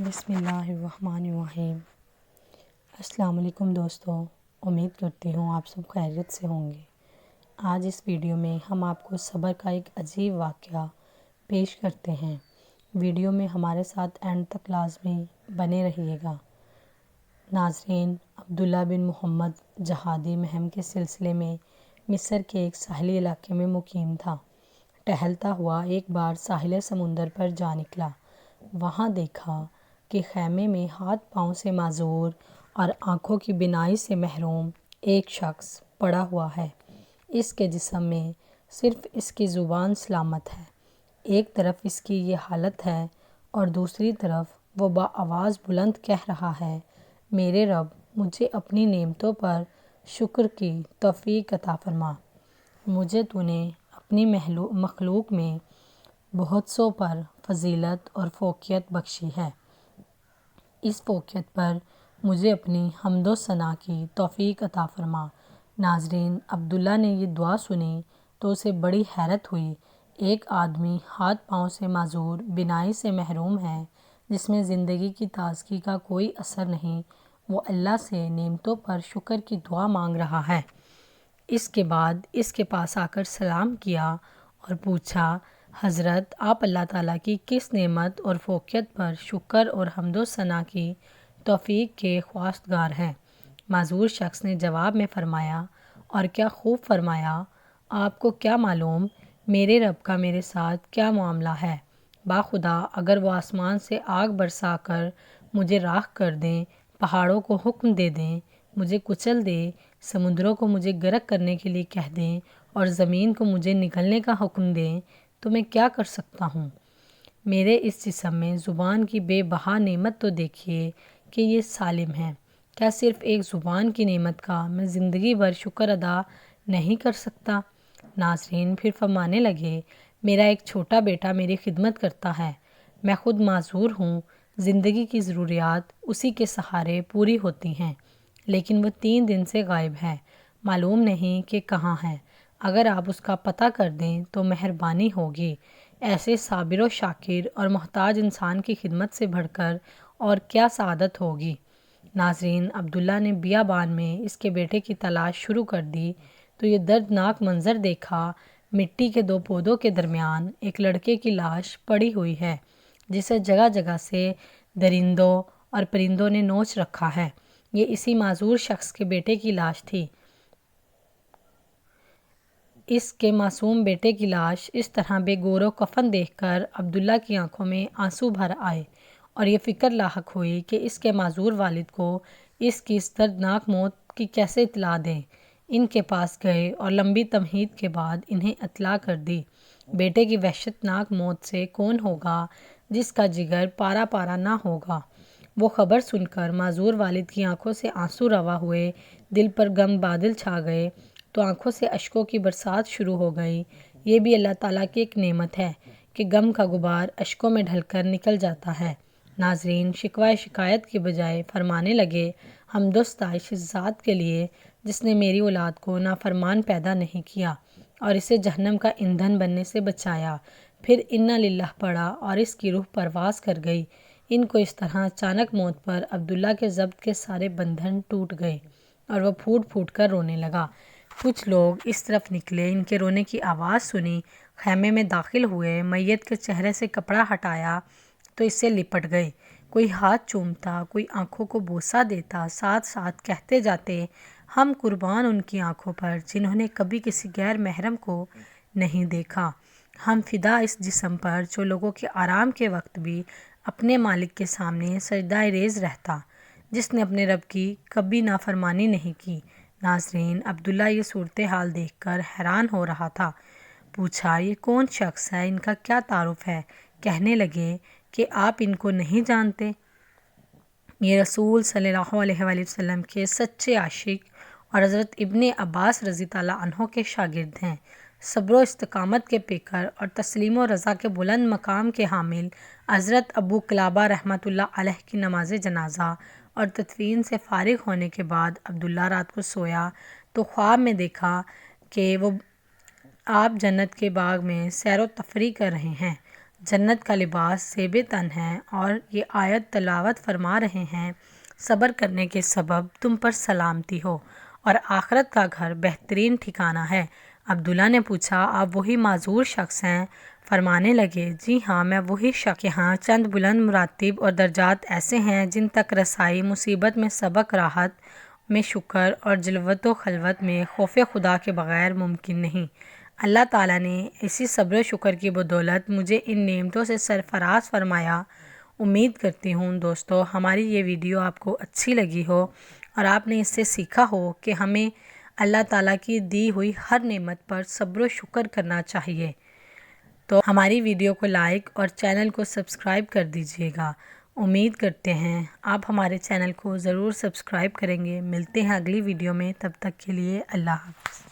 بسم اللہ الرحمن الرحیم۔ السلام علیکم دوستو، امید کرتی ہوں آپ سب خیریت سے ہوں گے۔ آج اس ویڈیو میں ہم آپ کو صبر کا ایک عجیب واقعہ پیش کرتے ہیں۔ ویڈیو میں ہمارے ساتھ اینڈ تک لازمی بنے رہیے گا۔ ناظرین، عبداللہ بن محمد جہادی مہم کے سلسلے میں مصر کے ایک ساحلی علاقے میں مقیم تھا۔ ٹہلتا ہوا ایک بار ساحل سمندر پر جا نکلا۔ وہاں دیکھا کہ خیمے میں ہاتھ پاؤں سے معذور اور آنکھوں کی بینائی سے محروم ایک شخص پڑا ہوا ہے۔ اس کے جسم میں صرف اس کی زبان سلامت ہے۔ ایک طرف اس کی یہ حالت ہے اور دوسری طرف وہ بآواز بلند کہہ رہا ہے، میرے رب، مجھے اپنی نعمتوں پر شکر کی توفیق عطا فرما۔ مجھے تو نے اپنی مخلوق میں بہت سو پر فضیلت اور فوقیت بخشی ہے۔ اس فوقیت پر مجھے اپنی حمد و ثنا کی توفیق عطا فرما۔ ناظرین، عبداللہ نے یہ دعا سنی تو اسے بڑی حیرت ہوئی۔ ایک آدمی ہاتھ پاؤں سے معذور، بینائی سے محروم ہے، جس میں زندگی کی تازگی کا کوئی اثر نہیں، وہ اللہ سے نعمتوں پر شکر کی دعا مانگ رہا ہے۔ اس کے بعد اس کے پاس آ کر سلام کیا اور پوچھا، حضرت، آپ اللہ تعالیٰ کی کس نعمت اور فوقیت پر شکر اور حمد و ثنا کی توفیق کے خواستگار ہیں؟ معذور شخص نے جواب میں فرمایا، اور کیا خوب فرمایا، آپ کو کیا معلوم میرے رب کا میرے ساتھ کیا معاملہ ہے؟ باخدا اگر وہ آسمان سے آگ برسا کر مجھے راکھ کر دیں، پہاڑوں کو حکم دے دیں مجھے کچل دے، سمندروں کو مجھے غرق کرنے کے لیے کہہ دیں اور زمین کو مجھے نگلنے کا حکم دیں تو میں کیا کر سکتا ہوں؟ میرے اس جسم میں زبان کی بے بہا نعمت تو دیکھیے کہ یہ سالم ہے۔ کیا صرف ایک زبان کی نعمت کا میں زندگی بھر شکر ادا نہیں کر سکتا؟ ناظرین پھر فرمانے لگے، میرا ایک چھوٹا بیٹا میری خدمت کرتا ہے۔ میں خود معذور ہوں، زندگی کی ضروریات اسی کے سہارے پوری ہوتی ہیں، لیکن وہ 3 دن سے غائب ہے، معلوم نہیں کہ کہاں ہے۔ اگر آپ اس کا پتہ کر دیں تو مہربانی ہوگی۔ ایسے صابر و شاکر اور محتاج انسان کی خدمت سے بڑھ کر اور کیا سعادت ہوگی؟ ناظرین، عبداللہ نے بیابان میں اس کے بیٹے کی تلاش شروع کر دی تو یہ دردناک منظر دیکھا۔ مٹی کے 2 پودوں کے درمیان ایک لڑکے کی لاش پڑی ہوئی ہے، جسے جگہ جگہ سے درندوں اور پرندوں نے نوچ رکھا ہے۔ یہ اسی معذور شخص کے بیٹے کی لاش تھی۔ اس کے معصوم بیٹے کی لاش اس طرح بے گور و کفن دیکھ کر عبداللہ کی آنکھوں میں آنسو بھر آئے اور یہ فکر لاحق ہوئی کہ اس کے معذور والد کو اس کی اس دردناک موت کی کیسے اطلاع دیں۔ ان کے پاس گئے اور لمبی تمہید کے بعد انہیں اطلاع کر دی۔ بیٹے کی وحشتناک موت سے کون ہوگا جس کا جگر پارا پارا نہ ہوگا؟ وہ خبر سن کر معذور والد کی آنکھوں سے آنسو روا ہوئے، دل پر غم بادل چھا گئے تو آنکھوں سے اشکوں کی برسات شروع ہو گئی۔ یہ بھی اللہ تعالیٰ کی ایک نعمت ہے کہ غم کا غبار اشکوں میں ڈھل کر نکل جاتا ہے۔ ناظرین، شکوہ شکایت کی بجائے فرمانے لگے، حمد و ستائش اس ذات کے لیے جس نے میری اولاد کو نافرمان پیدا نہیں کیا اور اسے جہنم کا ایندھن بننے سے بچایا۔ پھر انا للہ پڑھا اور اس کی روح پرواز کر گئی۔ ان کو اس طرح اچانک موت پر عبداللہ کے ضبط کے سارے بندھن ٹوٹ گئے اور وہ پھوٹ پھوٹ کر رونے لگا۔ کچھ لوگ اس طرف نکلے، ان کے رونے کی آواز سنی، خیمے میں داخل ہوئے، میت کے چہرے سے کپڑا ہٹایا تو اس سے لپٹ گئے۔ کوئی ہاتھ چومتا، کوئی آنکھوں کو بوسہ دیتا، ساتھ ساتھ کہتے جاتے، ہم قربان ان کی آنکھوں پر جنہوں نے کبھی کسی غیر محرم کو نہیں دیکھا، ہم فدا اس جسم پر جو لوگوں کے آرام کے وقت بھی اپنے مالک کے سامنے سجدہ ریز رہتا، جس نے اپنے رب کی کبھی نافرمانی نہیں کی۔ ناظرین، عبداللہ یہ صورتحال دیکھ کر حیران ہو رہا تھا۔ پوچھا، یہ کون شخص ہے؟ ان کا کیا تعارف ہے؟ کہنے لگے کہ آپ ان کو نہیں جانتے؟ یہ رسول صلی اللہ علیہ وآلہ وسلم کے سچے عاشق اور حضرت ابن عباس رضی اللہ عنہ کے شاگرد ہیں۔ صبر و استقامت کے پیکر اور تسلیم و رضا کے بلند مقام کے حامل حضرت ابو قلابہ رحمۃ اللہ علیہ کی نماز جنازہ اور تدفین سے فارغ ہونے کے بعد عبداللہ رات کو سویا تو خواب میں دیکھا کہ وہ آپ جنت کے باغ میں سیر و تفریح کر رہے ہیں۔ جنت کا لباس زیب تن ہے، اور یہ آیت تلاوت فرما رہے ہیں، صبر کرنے کے سبب تم پر سلامتی ہو اور آخرت کا گھر بہترین ٹھکانہ ہے۔ عبداللہ نے پوچھا، آپ وہی معذور شخص ہیں؟ فرمانے لگے، جی ہاں، میں وہی شخص۔ یہاں چند بلند مراتب اور درجات ایسے ہیں جن تک رسائی مصیبت میں سبق، راحت میں شکر اور جلوت و خلوت میں خوف خدا کے بغیر ممکن نہیں۔ اللہ تعالیٰ نے اسی صبر و شکر کی بدولت مجھے ان نعمتوں سے سرفراز فرمایا۔ امید کرتی ہوں دوستو ہماری یہ ویڈیو آپ کو اچھی لگی ہو اور آپ نے اس سے سیکھا ہو کہ ہمیں اللہ تعالیٰ کی دی ہوئی ہر نعمت پر صبر و شکر کرنا چاہیے۔ تو ہماری ویڈیو کو لائک اور چینل کو سبسکرائب کر دیجیے گا۔ امید کرتے ہیں آپ ہمارے چینل کو ضرور سبسکرائب کریں گے۔ ملتے ہیں اگلی ویڈیو میں، تب تک کے لیے اللہ حافظ۔